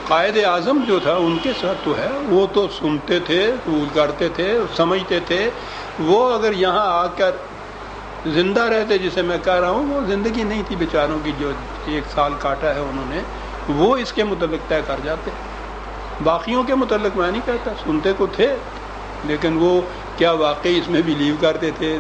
قائد اعظم جو تھا ان کے ساتھ تو ہے، وہ تو سنتے تھے، قبول کرتے تھے، سمجھتے تھے. وہ اگر یہاں آ کر زندہ رہتے، جسے میں کہہ رہا ہوں، وہ زندگی نہیں تھی بیچاروں کی جو 1 سال کاٹا ہے انہوں نے، وہ اس کے متعلق طے کر جاتے. باقیوں کے متعلق میں نہیں کہتا، سنتے کو تھے لیکن وہ کیا واقعی اس میں بلیو کرتے تھے،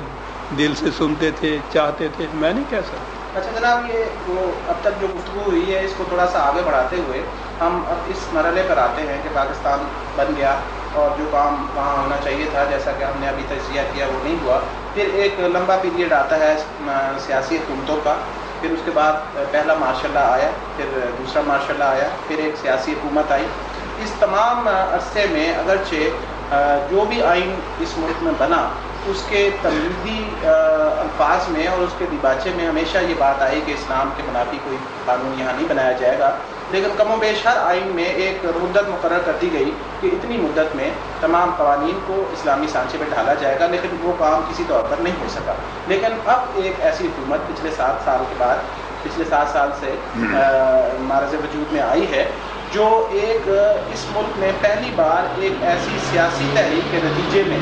دل سے سنتے تھے، چاہتے تھے، میں نہیں کہہ سکتا. اچھا جناب، یہ وہ اب تک جو گفتگو ہوئی ہے اس کو تھوڑا سا آگے بڑھاتے ہوئے ہم اب اس مرحلے پر آتے ہیں کہ پاکستان بن گیا اور جو کام وہاں ہونا چاہیے تھا، جیسا کہ ہم نے ابھی تجزیہ کیا، وہ نہیں ہوا. پھر ایک لمبا پیریڈ آتا ہے سیاسی حکومتوں کا، پھر اس کے بعد پہلا مارشل لا آیا، پھر دوسرا مارشل لا آیا، پھر ایک سیاسی حکومت آئی. اس تمام عرصے میں اگرچہ جو بھی آئین اس ملک میں بنا، اس کے تمہیدی الفاظ میں اور اس کے دیباچے میں ہمیشہ یہ بات آئی کہ اسلام کے منافی کوئی قانون یہاں نہیں بنایا جائے گا. لیکن کم و بیش ہر آئین میں ایک مدت مقرر کر دی گئی کہ اتنی مدت میں تمام قوانین کو اسلامی سانچے میں ڈھالا جائے گا، لیکن وہ کام کسی طور پر نہیں ہو سکا. لیکن اب ایک ایسی حکومت پچھلے 7 سال کے بعد، پچھلے 7 سال سے معرض وجود میں آئی ہے، جو ایک اس ملک میں پہلی بار ایک ایسی سیاسی تحریک کے نتیجے میں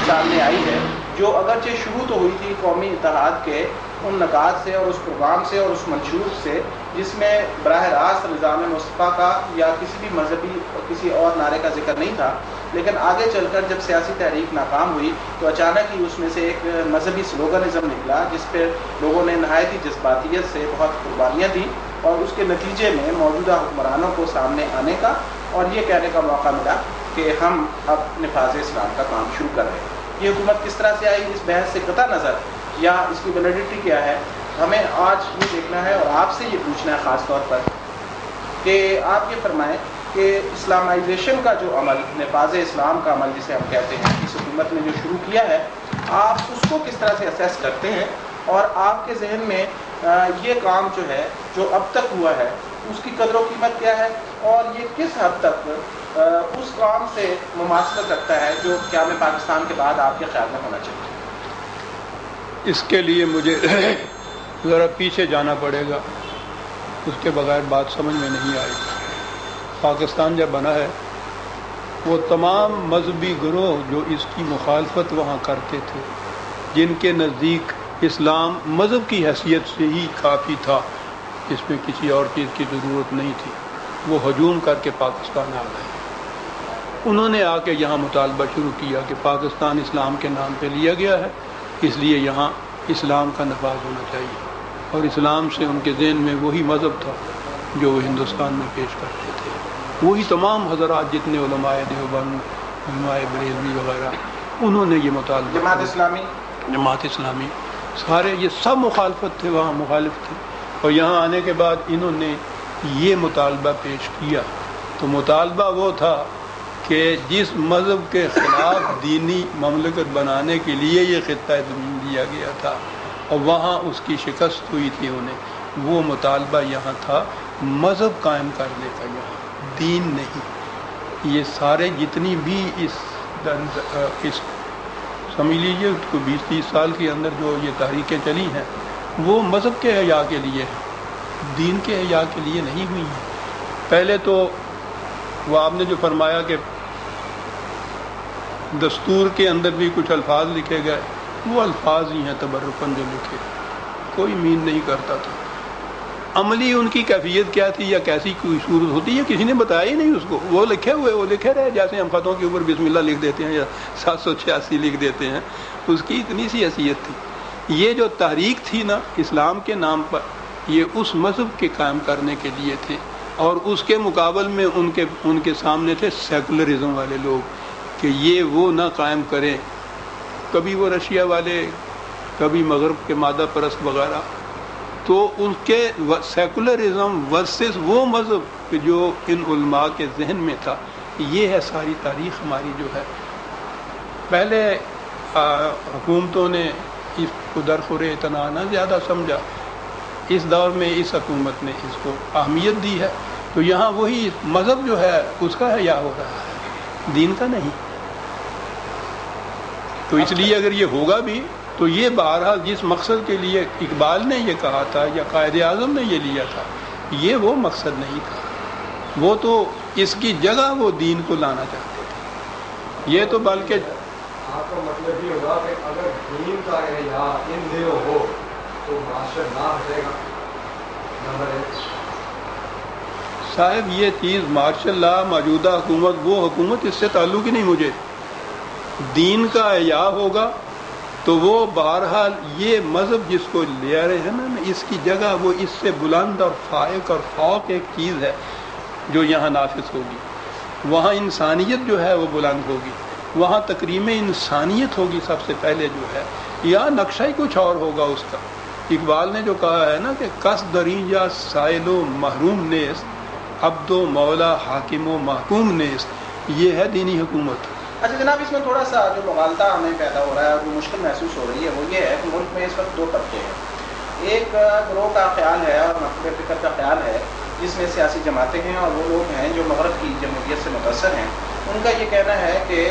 سامنے آئی ہے جو اگرچہ شروع تو ہوئی تھی قومی اتحاد کے ان نکات سے اور اس پروگرام سے اور اس منشور سے، جس میں براہ راست نظام مصطفیٰ کا یا کسی بھی مذہبی کسی اور نعرے کا ذکر نہیں تھا. لیکن آگے چل کر جب سیاسی تحریک ناکام ہوئی تو اچانک ہی اس میں سے ایک مذہبی سلوگنزم نکلا، جس پہ لوگوں نے نہایت ہی جذباتیت سے بہت قربانیاں دیں، اور اس کے نتیجے میں موجودہ حکمرانوں کو سامنے آنے کا اور یہ کہنے کا موقع ملا کہ ہم اب نفاذ اسلام کا کام شروع کر رہے ہیں. یہ حکومت کس طرح سے آئی، اس بحث سے قطع نظر یا اس کی ویلیڈیٹی کیا ہے، ہمیں آج یہ دیکھنا ہے اور آپ سے یہ پوچھنا ہے خاص طور پر کہ آپ یہ فرمائیں کہ اسلامائزیشن کا جو عمل، نفاذ اسلام کا عمل جسے ہم کہتے ہیں، اس حکومت نے جو شروع کیا ہے، آپ اس کو کس طرح سے اسیس کرتے ہیں، اور آپ کے ذہن میں یہ کام جو ہے جو اب تک ہوا ہے اس کی قدر و قیمت کیا ہے، اور یہ کس حد تک اس کام سے مماثلت رکھتا ہے جو قیام پاکستان کے بعد آپ کے خیال میں ہونا چاہیے؟ اس کے لیے مجھے ذرا پیچھے جانا پڑے گا، اس کے بغیر بات سمجھ میں نہیں آئے گی. پاکستان جب بنا ہے، وہ تمام مذہبی گروہ جو اس کی مخالفت وہاں کرتے تھے، جن کے نزدیک اسلام مذہب کی حیثیت سے ہی کافی تھا، اس میں کسی اور چیز کی ضرورت نہیں تھی، وہ ہجوم کر کے پاکستان آ گئے. انہوں نے آ کے یہاں مطالبہ شروع کیا کہ پاکستان اسلام کے نام پہ لیا گیا ہے، اس لیے یہاں اسلام کا نفاذ ہونا چاہیے. اور اسلام سے ان کے ذہن میں وہی مذہب تھا جو وہ ہندوستان میں پیش کرتے تھے. وہی تمام حضرات جتنے علماء دیوبند، علماء بریلوی وغیرہ، انہوں نے یہ مطالبہ، جماعت اسلامی سارے یہ سب مخالفت تھے، وہاں مخالف تھے. اور یہاں آنے کے بعد انہوں نے یہ مطالبہ پیش کیا. تو مطالبہ وہ تھا کہ جس مذہب کے خلاف دینی مملکت بنانے کے لیے یہ خطہ زمین دیا گیا تھا اور وہاں اس کی شکست ہوئی تھی انہیں، وہ مطالبہ یہاں تھا مذہب قائم کرنے کا، یہاں دین نہیں. یہ سارے جتنی بھی اس سمجھ لیجیے کو 20-30 سال کے اندر جو یہ تحریکیں چلی ہیں، وہ مذہب کے احیاء کے لیے ہیں، دین کے احیاء کے لیے نہیں ہوئی ہیں. پہلے تو وہ آپ نے جو فرمایا کہ دستور کے اندر بھی کچھ الفاظ لکھے گئے، وہ الفاظ ہی ہیں تبرکاً جو لکھے، کوئی مین نہیں کرتا تھا. عملی ان کی کیفیت کیا تھی یا کیسی کوئی صورت ہوتی ہے کسی نے بتایا ہی نہیں اس کو. وہ لکھے ہوئے وہ لکھے رہے، جیسے ہم خطوں کے اوپر بسم اللہ لکھ دیتے ہیں یا 786 لکھ دیتے ہیں، اس کی اتنی سی حیثیت تھی. یہ جو تحریک تھی نا اسلام کے نام پر، یہ اس مذہب کے قائم کرنے کے لیے تھے، اور اس کے مقابل میں ان کے سامنے تھے سیکولرزم والے لوگ کہ یہ وہ نہ قائم کریں. کبھی وہ رشیا والے، کبھی مغرب کے مادہ پرست وغیرہ. تو ان کے سیکولرزم ورسز وہ مذہب جو ان علماء کے ذہن میں تھا. یہ ہے ساری تاریخ ہماری جو ہے. پہلے حکومتوں نے اس کو درخور اعتنا نہ زیادہ سمجھا، اس دور میں اس حکومت نے اس کو اہمیت دی ہے. تو یہاں وہی مذہب جو ہے اس کا حیا ہو رہا ہے، دین کا نہیں. تو اس لیے اگر یہ ہوگا بھی تو یہ بہرحال جس مقصد کے لیے اقبال نے یہ کہا تھا یا قائد اعظم نے یہ لیا تھا، یہ وہ مقصد نہیں تھا. وہ تو اس کی جگہ وہ دین کو لانا چاہتے تھے. یہ تو بلکہ آپ کا مطلب یہ ہوگا کہ اگر دین کا احیاء ان دنوں ہو تو معاشرہ نہ ہٹے گا. نمبر 1 صاحب یہ چیز ماشاء اللہ موجودہ حکومت وہ حکومت اس سے تعلق ہی نہیں. مجھے دین کا احیاء ہوگا تو وہ بہرحال یہ مذہب جس کو لے رہے ہیں نا اس کی جگہ وہ اس سے بلند اور فائق اور فوق ایک چیز ہے جو یہاں نافذ ہوگی. وہاں انسانیت جو ہے وہ بلند ہوگی, وہاں تکریم انسانیت ہوگی سب سے پہلے جو ہے. یہاں نقشہ ہی کچھ اور ہوگا اس کا. اقبال نے جو کہا ہے نا کہ کس دریں یا سائل و محروم نیست, عبد و مولا حاکم و محکوم نیست. یہ ہے دینی حکومت. اچھا جناب, اس میں تھوڑا سا جو مغالطہ ہمیں پیدا ہو رہا ہے, جو مشکل محسوس ہو رہی ہے, وہ یہ ہے کہ ملک میں اس وقت 2 طبقے ہیں. ایک گروہ کا خیال ہے اور مقبول فکر کا خیال ہے جس میں سیاسی جماعتیں ہیں اور وہ لوگ ہیں جو مغرب کی جمہوریت سے متاثر ہیں. ان کا یہ کہنا ہے کہ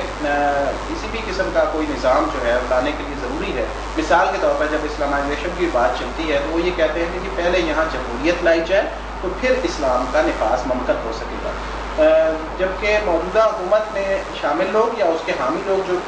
کسی بھی قسم کا کوئی نظام جو ہے لانے کے لیے ضروری ہے. مثال کے طور پر جب اسلامائزیشن کی بات چلتی ہے تو وہ یہ کہتے ہیں کہ پہلے یہاں جمہوریت لائی جائے تو پھر اسلام کا نفاذ ممکن ہو سکے گا. جبکہ موجودہ حکومت میں شامل لوگ یا اس کے حامی لوگ جو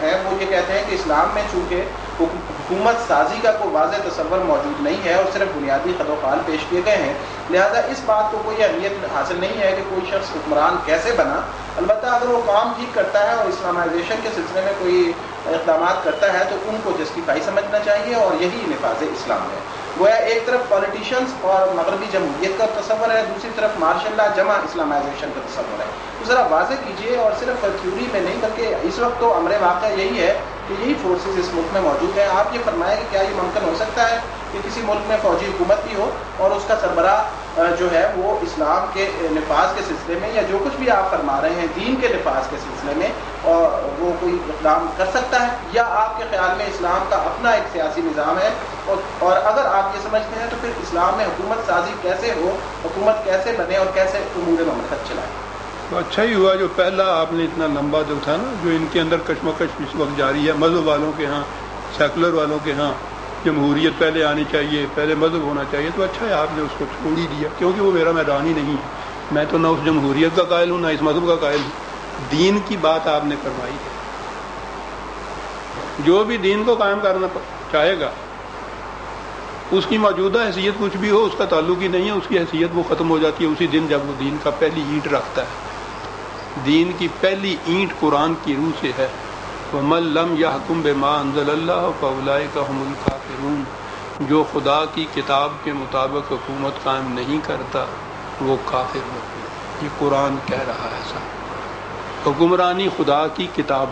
ہیں وہ یہ کہتے ہیں کہ اسلام میں چونکہ حکومت سازی کا کوئی واضح تصور موجود نہیں ہے اور صرف بنیادی خد و خال پیش کیے گئے ہیں, لہذا اس بات کو کوئی اہمیت حاصل نہیں ہے کہ کوئی شخص حکمران کیسے بنا. البتہ اگر وہ کام ٹھیک کرتا ہے اور اسلامائزیشن کے سلسلے میں کوئی اقدامات کرتا ہے تو ان کو جسٹیفائی سمجھنا چاہیے اور یہی نفاذ اسلام ہے. گویا ایک طرف پالیٹیشنز اور مغربی جمہوریت کا تصور ہے, دوسری طرف مارشاء اللہ جمع اسلامائزیشن کا تصور ہے. تو ذرا واضح کیجئے, اور صرف تھیوری میں نہیں بلکہ اس وقت تو امر واقع یہی ہے کہ یہی فورسز اس ملک میں موجود ہیں. آپ یہ فرمائیں کہ کیا یہ ممکن ہو سکتا ہے کہ کسی ملک میں فوجی حکومت بھی ہو اور اس کا سربراہ جو ہے وہ اسلام کے نفاذ کے سلسلے میں یا جو کچھ بھی آپ فرما رہے ہیں دین کے نفاذ کے سلسلے میں اور وہ کوئی اقدام کر سکتا ہے, یا آپ کے خیال میں اسلام کا اپنا ایک سیاسی نظام ہے اور اگر آپ یہ سمجھتے ہیں تو پھر اسلام میں حکومت سازی کیسے ہو, حکومت کیسے بنے اور کیسے امور مملکت چلائے؟ تو اچھا ہی ہوا جو پہلا آپ نے اتنا لمبا جو تھا نا, جو ان کے اندر کشمکش اس وقت جاری ہے مذہب والوں کے ہاں, سیکولر والوں کے ہاں جمہوریت پہلے آنی چاہیے, پہلے مذہب ہونا چاہیے. تو اچھا ہے آپ نے اس کو چھوڑ ہی دیا, کیونکہ وہ میرا میدان ہی نہیں ہے. میں تو نہ اس جمہوریت کا قائل ہوں نہ اس مذہب کا قائل ہوں. دین کی بات آپ نے فرمائی ہے, جو بھی دین کو قائم کرنا چاہے گا اس کی موجودہ حیثیت کچھ بھی ہو اس کا تعلق ہی نہیں ہے, اس کی حیثیت وہ ختم ہو جاتی ہے اسی دن جب وہ دین کا پہلی اینٹ رکھتا ہے. دین کی پہلی اینٹ قرآن کی روح سے ہے, وَمَن لَّمْ يَحْكُم بِمَا أَنزَلَ اللَّهُ فَأُولَٰئِكَ هُمُ الْكَافِرُونَ. جو خدا کی کتاب کے مطابق حکومت قائم نہیں کرتا وہ کافر ہوتے ہیں. یہ قرآن کہہ رہا ہے صاحب. حکمرانی خدا کی کتاب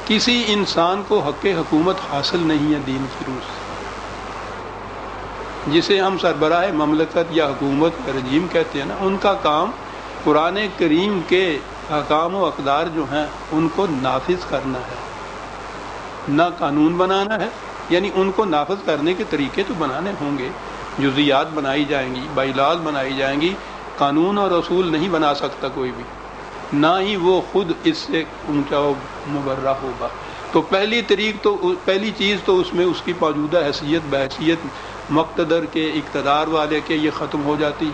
کسی انسان کو حق حکومت حاصل نہیں ہے دین کی روح سے. جسے ہم سربراہ مملکت یا حکومت رجیم کہتے ہیں نا, ان کا کام قرآن کریم کے احکام و اقدار جو ہیں ان کو نافذ کرنا ہے, نہ قانون بنانا ہے. یعنی ان کو نافذ کرنے کے طریقے تو بنانے ہوں گے, جزیات بنائی جائیں گی, بائی لاز بنائی جائیں گی. قانون اور اصول نہیں بنا سکتا کوئی بھی, نہ ہی وہ خود اس سے اونچا و مبرہ ہوگا. تو پہلی چیز تو اس میں اس کی موجودہ حیثیت بحیثیت مقتدر کے, اقتدار والے کے یہ ختم ہو جاتی.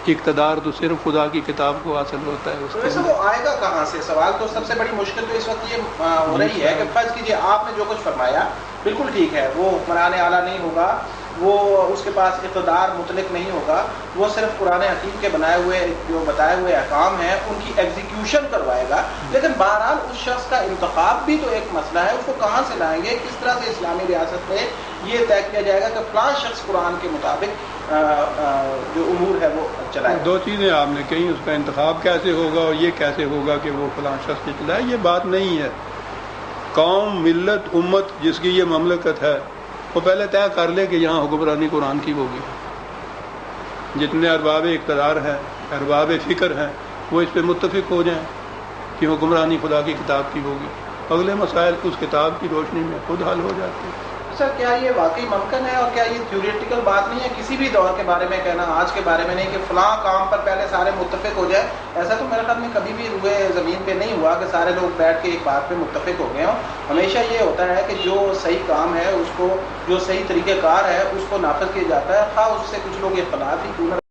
اقتدار تو صرف خدا کی کتاب کو حاصل ہوتا ہے. تو ویسے وہ آئے گا کہاں سے؟ سوال تو سب سے بڑی مشکل تو اس وقت یہ ہو رہی ہے کہ فرض کیجیے آپ نے جو کچھ فرمایا بالکل ٹھیک ہے, وہ حکمران اعلیٰ نہیں ہوگا, وہ اس کے پاس اقتدار مطلق نہیں ہوگا, وہ صرف قرآن حکیم کے بنائے ہوئے جو بتائے ہوئے احکام ہیں ان کی ایگزیکیوشن کروائے گا. لیکن بہرحال اس شخص کا انتخاب بھی تو ایک مسئلہ ہے, اس کو کہاں سے لائیں گے, کس طرح سے اسلامی ریاست میں یہ طے کیا جائے گا کہ فلاں شخص قرآن کے مطابق جو امور ہے وہ چلائے. 2 چیزیں آپ نے کہیں, اس کا انتخاب کیسے ہوگا اور یہ کیسے ہوگا کہ وہ فلاں شخص کے چلائے. یہ بات نہیں ہے. قوم, ملت, امت جس کی یہ مملکت ہے وہ پہلے طے کر لے کہ یہاں حکمرانی قرآن کی ہوگی. جتنے ارباب اقتدار ہیں, ارباب فکر ہیں, وہ اس پہ متفق ہو جائیں کہ حکمرانی خدا کی کتاب کی ہوگی. اگلے مسائل اس کتاب کی روشنی میں خود حل ہو جاتے ہیں. سر کیا یہ واقعی ممکن ہے اور کیا یہ تھیوریٹیکل بات نہیں ہے کسی بھی دور کے بارے میں کہنا, آج کے بارے میں نہیں, کہ فلاں کام پر پہلے سارے متفق ہو جائے؟ ایسا تو میرے خیال میں کبھی بھی روئے زمین پہ نہیں ہوا کہ سارے لوگ بیٹھ کے ایک بات پہ متفق ہو گئے ہوں. ہمیشہ یہ ہوتا ہے کہ جو صحیح کام ہے اس کو, جو صحیح طریقہ کار ہے اس کو نافذ کیا جاتا ہے, خواہ اس سے کچھ لوگ اختلاف ہی کیوں نہ